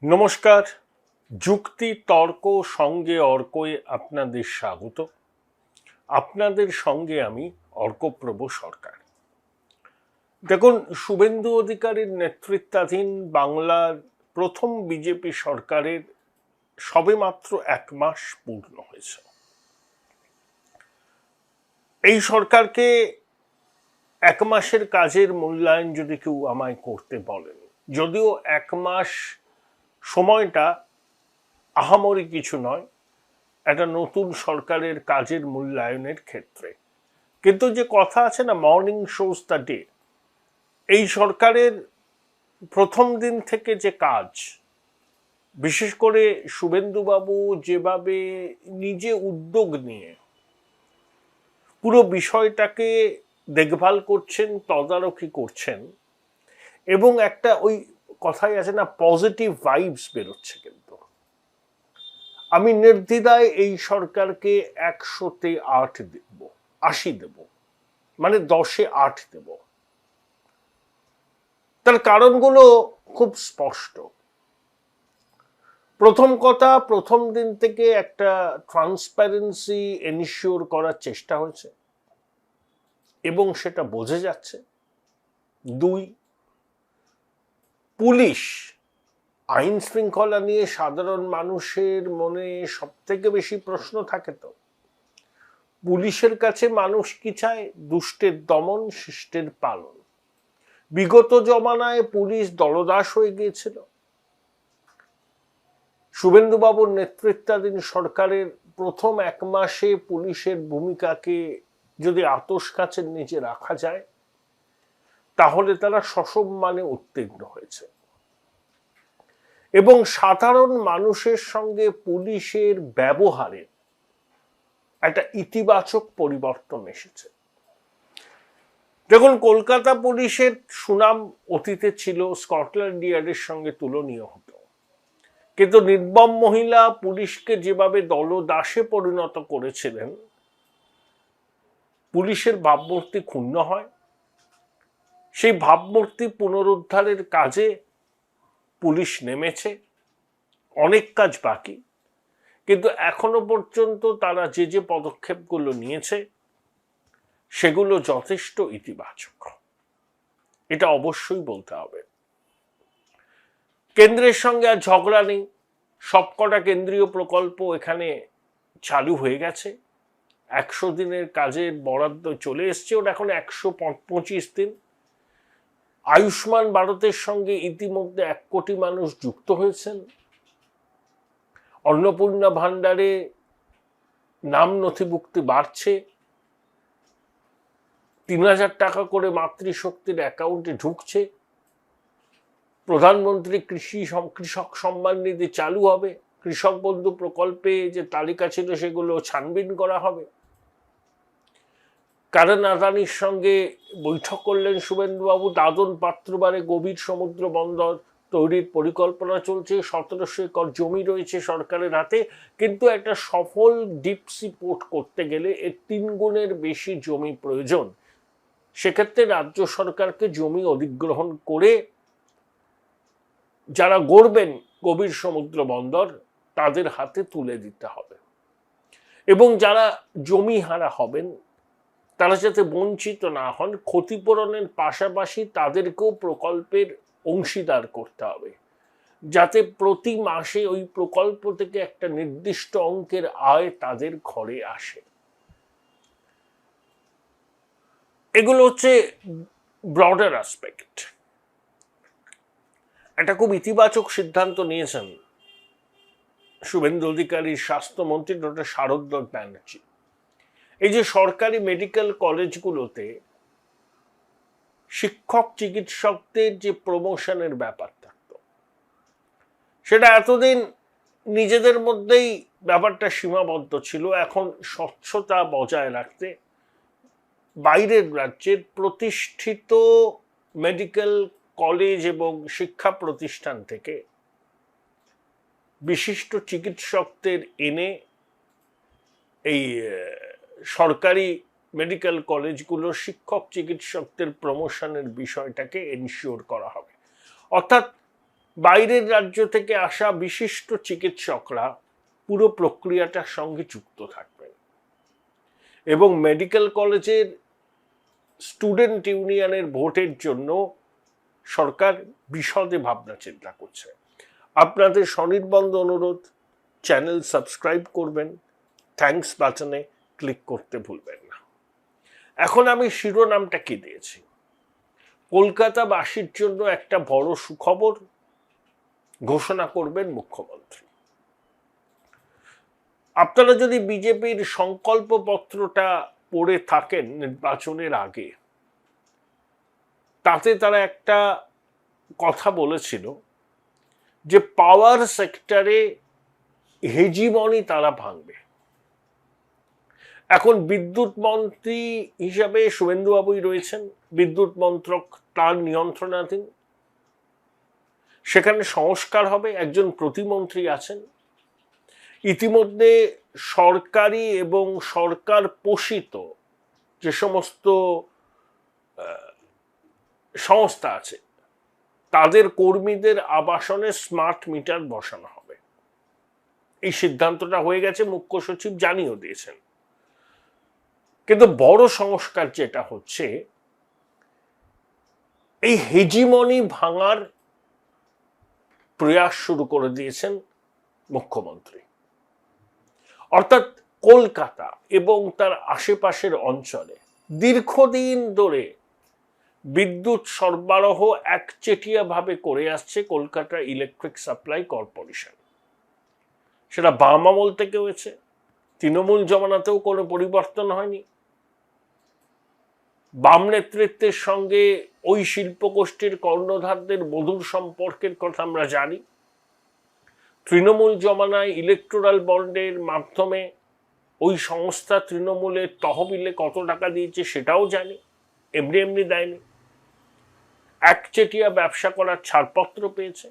নমস্কার। যুক্তি তর্ক সঙ্গে অর্কয়ে আপনাদের স্বাগত। আপনাদের সঙ্গে আমি অর্কপ্রভ সরকার। দেখুন, শুভেন্দু অধিকারীর নেতৃত্বাধীন বাংলার প্রথম বিজেপি সরকারের সবেমাত্র 1 মাস পূর্ণ হয়েছে। এই সরকারকে 1 মাসের কাজের মূল্যায়ন যদি কেউ আমায় করতে বলেন, যদিও 1 মাস সময়টা আহামরি কিছু নয় একটা নতুন সরকারের কাজের মূল্যায়নের ক্ষেত্রে, কিন্তু যে কথা আছে না, মর্নিং শোজ দ্য ডে। এই সরকারের প্রথম দিন থেকে যে কাজ, বিশেষ করে শুভেন্দুবাবু যেভাবে নিজে উদ্যোগ নিয়ে পুরো বিষয়টাকে দেখভাল করছেন, তদারকি করছেন, এবং একটা ওই কথাই আছে না, পজিটিভ ভাইবস বেরোচ্ছে। কিন্তু আমি নির্দ্বিধায় এই সরকারকে 100-তে 8 দেব, 80 দেব, মানে 10-এ 8 দেব। তার কারণগুলো খুব স্পষ্ট। প্রথম কথা, প্রথম দিন থেকে একটা ট্রান্সপারেন্সি এনশিওর করার চেষ্টা হয়েছে এবং সেটা বোঝা যাচ্ছে। 2, পুলিশ, আইন শৃঙ্খলা নিয়ে সাধারণ মানুষের মনে সব থেকে বেশি প্রশ্ন থাকে। তো পুলিশের কাছে মানুষ কি চায়? দুষ্টের দমন, শিষ্টের পালন। বিগত জমানায় পুলিশ দলদাস হয়ে গিয়েছিল। শুভেন্দুবাবুর নেতৃত্বাধীন সরকারের প্রথম 1 মাসে পুলিশের ভূমিকাকে যদি আতশ কাচের নিচে রাখা যায়, তাহলে তারা সসম্মানে উত্তীর্ণ হয়েছে এবং সাধারণ মানুষের সঙ্গে পুলিশের ব্যবহারে একটা ইতিবাচক পরিবর্তন এসেছে। দেখুন, কলকাতা পুলিশের সুনাম অতীতে ছিল স্কটল্যান্ড ইয়ার্ডের সঙ্গে তুলনীয় হতো, কিন্তু নির্মম মহিলা পুলিশকে যেভাবে দলদাসে পরিণত করেছিলেন, পুলিশের ভাবমূর্তি ক্ষুণ্ণ হয়। সেই ভাবমূর্তি পুনরুদ্ধারের কাজে পুলিশ নেমেছে। অনেক কাজ বাকি, কিন্তু এখনো পর্যন্ত তারা যে যে পদক্ষেপগুলো নিয়েছে সেগুলো যথেষ্ট ইতিবাচক, এটা অবশ্যই বলতে হবে। কেন্দ্রের সঙ্গে আর ঝগড়া নেই। সবকটা কেন্দ্রীয় প্রকল্প এখানে চালু হয়ে গেছে। 100 দিনের কাজের বরাদ্দ চলে এসছে, ওটা এখন 125 দিন। আয়ুষ্মান ভারতের সঙ্গে ইতিমধ্যে 1 কোটি মানুষ যুক্ত হয়েছেন। অন্নপূর্ণা ভান্ডারে নাম নথিভুক্তি বাড়ছে। 3000 টাকা করে মাতৃশক্তির অ্যাকাউন্টে ঢুকছে। প্রধানমন্ত্রী কৃষক সম্মান নিধি চালু হবে। কৃষক বন্ধু প্রকল্পে যে তালিকা ছিল সেগুলো ছানবিন করা হবে। কারণ আদানির সঙ্গে বৈঠক করলেন শুভেন্দুবাবু। দাদন পাত্রবারে গভীর সমুদ্র বন্দর তৈরির পরিকল্পনা চলছে। 1700 একর জমি রয়েছে সরকারের হাতে, কিন্তু একটা সফল ডিপ সি পোর্ট করতে গেলে এর 3 গুণের বেশি জমি প্রয়োজন। সেক্ষেত্রে রাজ্য সরকারকে জমি অধিগ্রহণ করে যারা গড়বেন গভীর সমুদ্র বন্দর তাদের হাতে তুলে দিতে হবে, এবং যারা জমি হারা হবেন তারা যাতে বঞ্চিত না হন, ক্ষতিপূরণের পাশাপাশি তাদেরকেও প্রকল্পের অংশীদার করতে হবে, যাতে প্রতি মাসে ওই প্রকল্প থেকে একটা নির্দিষ্ট অঙ্কের আয় তাদের ঘরে আসে। এগুলো হচ্ছে ব্রডার অ্যাসপেক্ট। একটা খুব ইতিবাচক সিদ্ধান্ত নিয়েছেন শুভেন্দু অধিকারীর স্বাস্থ্যমন্ত্রী ডক্টর শারদোল ব্যানার্জি। এই যে সরকারি মেডিকেল কলেজগুলোতে শিক্ষক চিকিৎসকদের যে প্রমোশনের ব্যাপার থাকতো, সেটা এতদিন নিজেদের মধ্যেই ব্যাপারটা সীমাবদ্ধ ছিল। এখন স্বচ্ছতা বজায় রাখতে বাইরের রাজ্যের প্রতিষ্ঠিত মেডিকেল কলেজ এবং শিক্ষা প্রতিষ্ঠান থেকে বিশিষ্ট চিকিৎসকদের এনে এই সরকারি মেডিকেল কলেজগুলো শিক্ষক চিকিৎসকদের প্রমোশনের বিষয়টাকে এনশিওর করা হবে। অর্থাৎ বাইরের রাজ্য থেকে আসা বিশিষ্ট চিকিৎসকরা পুরো প্রক্রিয়াটার সঙ্গে যুক্ত থাকবেন এবং মেডিকেল কলেজের স্টুডেন্ট ইউনিয়নের ভোটের জন্য সরকার বিশদে ভাবনা চিন্তা করছে। আপনাদের স্বনির্বন্ধ অনুরোধ, চ্যানেল সাবস্ক্রাইব করবেন, থ্যাঙ্কস বাটনে ক্লিক করতে ভুলবেন না। এখন আমি শিরোনামটা কি দিয়েছি, কলকাতাবাসীর জন্য একটা বড় সুখবর ঘোষণা করবেন মুখ্যমন্ত্রী। আপনারা যদি বিজেপির সংকল্পপত্রটা পড়ে থাকেন নির্বাচনের আগে, তাতে তারা একটা কথা বলেছিল যে পাওয়ার সেক্টরে হেজিমনি তারা ভাঙবে। এখন বিদ্যুৎ মন্ত্রী হিসাবে শুভেন্দুবাবুই রয়েছেন, বিদ্যুৎ মন্ত্রক তার নিয়ন্ত্রণাধীন, সেখানে সংস্কার হবে, একজন প্রতিমন্ত্রী আছেন। ইতিমধ্যে সরকারি এবং সরকার পোষিত যে সমস্ত সংস্থা আছে তাদের কর্মীদের আবাসনে স্মার্ট মিটার বসানো হবে। এই সিদ্ধান্তটা হয়ে গেছে, মুখ্য সচিব জানিয়েও দিয়েছেন। কিন্তু বড় সংস্কার যেটা হচ্ছে, এই হেজিমনি ভাঙার প্রয়াস শুরু করে দিয়েছেন মুখ্যমন্ত্রী। অর্থাৎ কলকাতা এবং তার আশেপাশের অঞ্চলে দীর্ঘদিন ধরে বিদ্যুৎ সরবরাহ একচেটিয়া ভাবে করে আসছে কলকাতা ইলেকট্রিক সাপ্লাই কর্পোরেশন। সেটা বাম আমল থেকে হয়েছে, তৃণমূল জমানাতেও কোনো পরিবর্তন হয়নি। বাম নেতৃত্বের সঙ্গে ওই শিল্পগোষ্ঠীর কর্ণধারদের মধুর সম্পর্কের কথা আমরা জানি। তৃণমূল জমানায় ইলেকটোরাল বন্ডের মাধ্যমে ওই সংস্থা তৃণমূলের তহবিলে কত টাকা দিয়েছে সেটাও জানি, এমনি এমনি দেয়নি, একচেটিয়া ব্যবসা করার ছাড়পত্র পেয়েছে।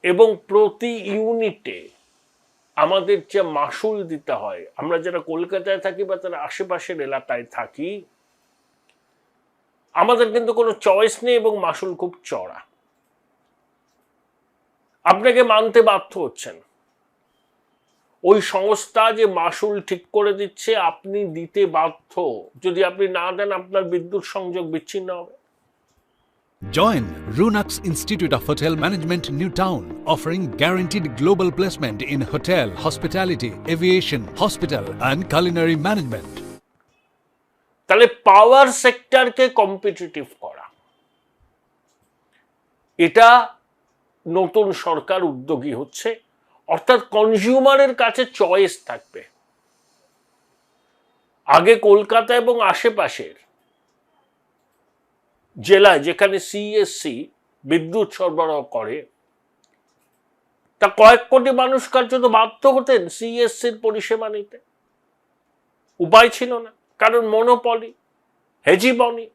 এবং প্রতি ইউনিটে আমাদের যে মাসুল দিতে হয়, আমরা যারা কলকাতায় থাকি বা তারা আশেপাশের এলাকায় থাকি, আমাদের কিন্তু কোনো চয়েস নেই এবং মাসুল খুব চড়া। আপনাকে মানতে বাধ্য হচ্ছেন। ওই সংস্থা যে মাসুল ঠিক করে দিচ্ছে আপনি দিতে বাধ্য, যদি আপনি না দেন আপনার বিদ্যুৎ সংযোগ বিচ্ছিন্ন হবে। Join Runux Institute of Hotel Management, New Town, offering guaranteed global placement in hotel, hospitality, aviation, hospital and culinary management. তাহলে পাওয়ার সেক্টরকে কম্পিটিটিভ করা, এটা নতুন সরকার উদ্যোগী হচ্ছে। অর্থাৎ কনজিউমারের কাছে চয়েস থাকবে। আগে কলকাতা এবং আশেপাশের জেলায় যেখানে সিএসসি বিদ্যুৎ সরবরাহ করে, তা কয়েক কোটি মানুষ কার্যত বাধ্য হতেন সিএসসির পরিষেবা নিতে, উপায় ছিল না, কারণ মনোপলি, হেজিমনি।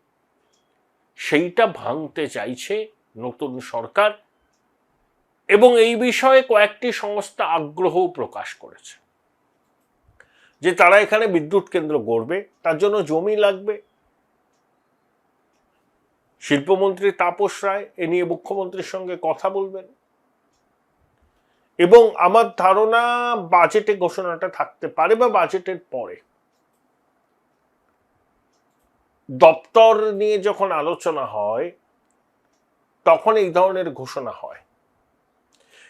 সেইটা ভাঙতে চাইছে নতুন সরকার এবং এই বিষয়ে কয়েকটি সংস্থা আগ্রহ প্রকাশ করেছে যে তারা এখানে বিদ্যুৎ কেন্দ্র গড়বে, তার জন্য জমি লাগবে। শিল্পমন্ত্রী তাপস রায় এ নিয়ে মুখ্যমন্ত্রীর সঙ্গে কথা বলবেন এবং আমার ধারণা বাজেটে ঘোষণাটা থাকতে পারে বা বাজেটের পরে। দপ্তর নিয়ে যখন আলোচনা হয় তখন এই ধরনের ঘোষণা হয়,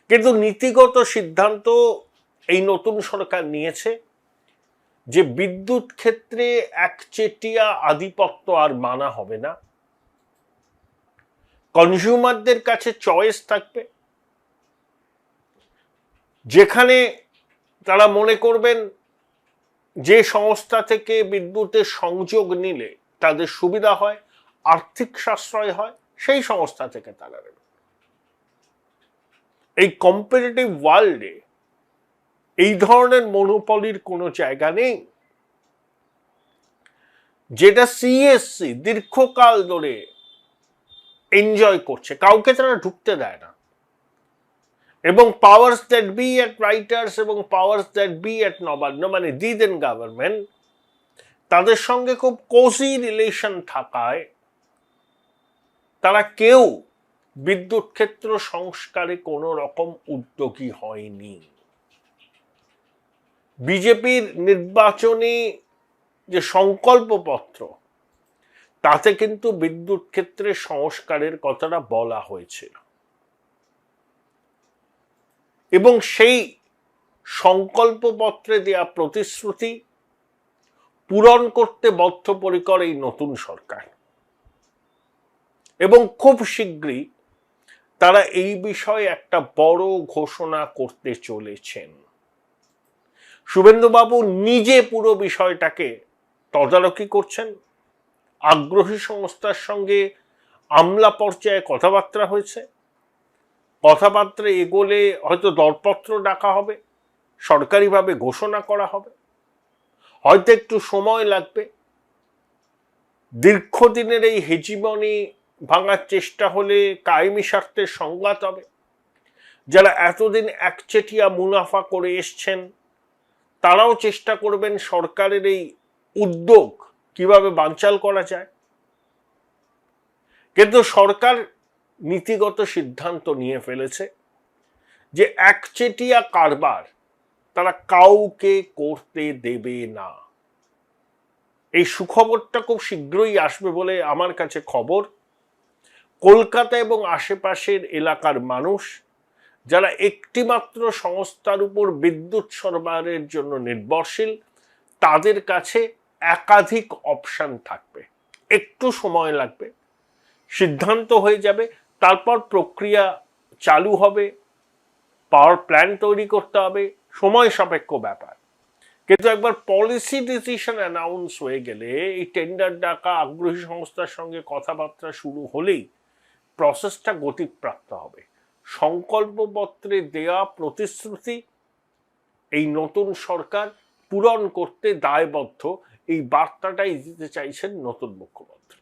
কিন্তু নীতিগত সিদ্ধান্ত এই নতুন সরকার নিয়েছে যে বিদ্যুৎ ক্ষেত্রে একচেটিয়া আধিপত্য আর মানা হবে না। কনজিউমারদের কাছে চয়েস থাকবে, যেখানে তারা মনে করবেন যে সংস্থা থেকে বিদ্যুতের সংযোগ নিলে তাদের সুবিধা হয়, আর্থিক সাশ্রয় হয়, সেই সংস্থা থেকে তারা নেবে। এই কম্পিটিটিভ ওয়ার্ল্ডে এই ধরনের মনোপলির কোনো জায়গা নেই। যেটা সিএসসি দীর্ঘকাল ধরে এনজয় করছে, কাউকে তারা ঢুকতে দেয় না। এবং powers that be at Writers এবং powers that be at Nabanna, মানে দি দেন গভর্নমেন্ট, তাদের সঙ্গে খুব কোজি রিলেশন থাকায় তারা কেউ বিদ্যুৎ ক্ষেত্র সংস্কারে কোনো রকম উদ্যোগী হয়নি। বিজেপির নির্বাচনী যে সংকল্পপত্র তাতে কিন্তু বিদ্যুৎ ক্ষেত্রে সংস্কারের কথাটা বলা হয়েছিল এবং সেই সংকল্পপত্রে দেয়া প্রতিশ্রুতি পূরণ করতে বদ্ধপরিকর এই নতুন সরকার এবং খুব শীঘ্রই তারা এই বিষয়ে একটা বড় ঘোষণা করতে চলেছেন। শুভেন্দুবাবু নিজে পুরো বিষয়টাকে তদারকি করছেন। আগ্রহী সংস্থার সঙ্গে আমলা পর্যায়ে কথাবার্তা হয়েছে। কথাবার্তা এগোলে হয়তো দরপত্র ডাকা হবে, সরকারিভাবে ঘোষণা করা হবে, হয়তো একটু সময় লাগবে। দীর্ঘদিনের এই হেজিমনি ভাঙার চেষ্টা হলে কায়েমি স্বার্থের সংঘাত হবে। যারা এতদিন একচেটিয়া মুনাফা করে এসছেন তারাও চেষ্টা করবেন সরকারের এই উদ্যোগ কিভাবে বানচাল করা যায়। কিন্তু সরকার নীতিগত সিদ্ধান্ত নিয়ে ফেলেছে যে একচেটিয়া কারবার তারা কাউকে করতে দেবে না। এই সুখবরটা খুব শীঘ্রই আসবে বলে আমার কাছে খবর। কলকাতা এবং আশেপাশের এলাকার মানুষ যারা একটিমাত্র সংস্থার উপর বিদ্যুৎ সরবরাহের জন্য নির্ভরশীল তাদের কাছে একাধিক অপশন থাকবে। একটু সময় লাগবে, সিদ্ধান্ত হয়ে যাবে, তারপর প্রক্রিয়া চালু হবে, পাওয়ার প্ল্যান তৈরি করতে হবে, সময় সাপেক্ষ ব্যাপার। কিন্তু একবার পলিসি ডিসিশন অ্যানাউন্স হয়ে গেলে এই টেন্ডার ডাকা, আগ্রহী সংস্থার সঙ্গে কথাবার্তা শুরু হলেই প্রসেসটা গতিপ্রাপ্ত হবে। সংকল্পপত্রে দেয়া প্রতিশ্রুতি এই নতুন সরকার পূরণ করতে দায়বদ্ধ, এই বার্তাটাই দিতে চাইছেন নতুন মুখ্যমন্ত্রী।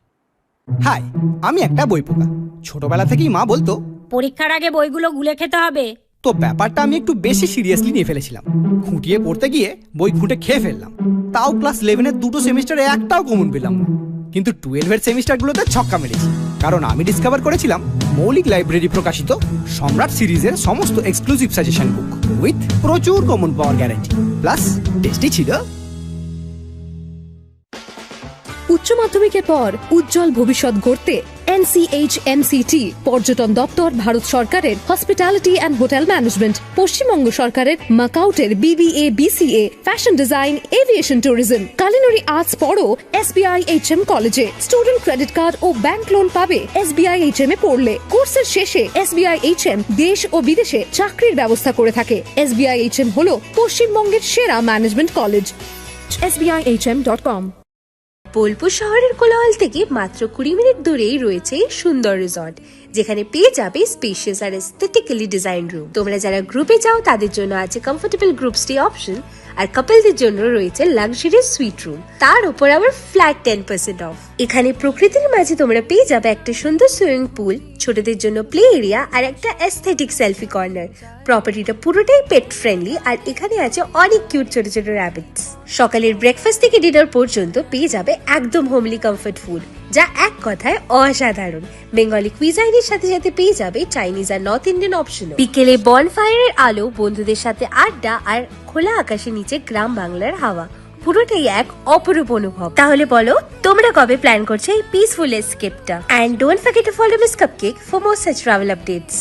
হাই, আমি একটা বই পোকা। ছোটবেলা থেকেই মা বলতো পরীক্ষার আগে বইগুলো গুলে খেতে হবে। তো ব্যাপারটা আমি একটু বেশি সিরিয়াসলি নিয়ে ফেলেছিলাম। খুঁটিয়ে পড়তে গিয়ে বই খুঁটে খেয়ে ফেললাম। তাও ক্লাস 11-এর দুটো সেমিস্টারে একটাও কমন পেলাম না। কিন্তু 12-এর সেমিস্টারগুলোতে ছক্কা মেরেছি, কারণ আমি ডিসকভার করেছিলাম মৌলিক লাইব্রেরি প্রকাশিত সম্রাট সিরিজের সমস্ত এক্সক্লুসিভ সাজেশন বুক উইথ প্রচুর কমন পাওয়ার গ্যারান্টি, প্লাস টেস্টি ছিল। উচ্চ মাধ্যমিকের পর উজ্জ্বল ভবিষ্যৎ গড়তে NCHMCT পর্যটন দপ্তর, ভারত সরকারের hospitality and hotel management, Paschimbanga সরকারের মাকাউটের BBA BCA, fashion design, aviation tourism, culinary arts পড়ো SBI HM কলেজে। স্টুডেন্ট ক্রেডিট কার্ড ও ব্যাংক লোন পাবে SBI HM এ পড়লে। কোর্সের শেষে SBI HM দেশ ও বিদেশে চাকরির ব্যবস্থা করে থাকে। SBI HM হলো পশ্চিমবঙ্গের সেরা ম্যানেজমেন্ট কলেজ। SBIHM.com। বোলপুর শহরের কোলাহল থেকে মাত্র 20 মিনিট দূরেই রয়েছে সুন্দর রিসর্ট, যেখানে পেয়ে যাবে স্পেশিয়াস আর এস্থেটিক্যালি ডিজাইন রুম। তোমরা যারা গ্রুপে যাও তাদের জন্য আছে কমফোর্টেবল গ্রুপ স্টে অপশন, আর কাপলদের জন্য রয়েছে লাক্সারিয়াস সুইট রুম, তার উপর আবার ফ্ল্যাট 10% অফ। এখানে প্রকৃতির মাঝে তোমরা পেয়ে যাবে একটা সুন্দর সুইমিং পুল, ছোটদের জন্য প্লে এরিয়া আর একটা এস্থেটিক সেলফি কর্নার। প্রপার্টিটা পুরোটাই পেট ফ্রেন্ডলি, আর এখানে আছে অনেক কিউট ছোট ছোট র্যাবিটস। সকালের ব্রেকফাস্ট থেকে ডিনার পর্যন্ত পেয়ে যাবে একদম হোমলি কমফর্ট ফুড, যা এক কথায় অসাধারণ। বেঙ্গলি কুইজাইনের সাথে সাথে পেয়ে যাবে চাইনিজ আর নর্থ ইন্ডিয়ান অপশন। বিকেলে বনফায়ারের আলো, বন্ধুদের সাথে আড্ডা আর খোলা আকাশের নিচে গ্রাম বাংলার হাওয়া, পুরোটাই এক অপরূপ অনুভব। তাহলে বলো তোমরা কবে প্ল্যান করছো এই পিসফুল এসকেপটা? And don't forget to follow Miss Cupcake for more such travel updates.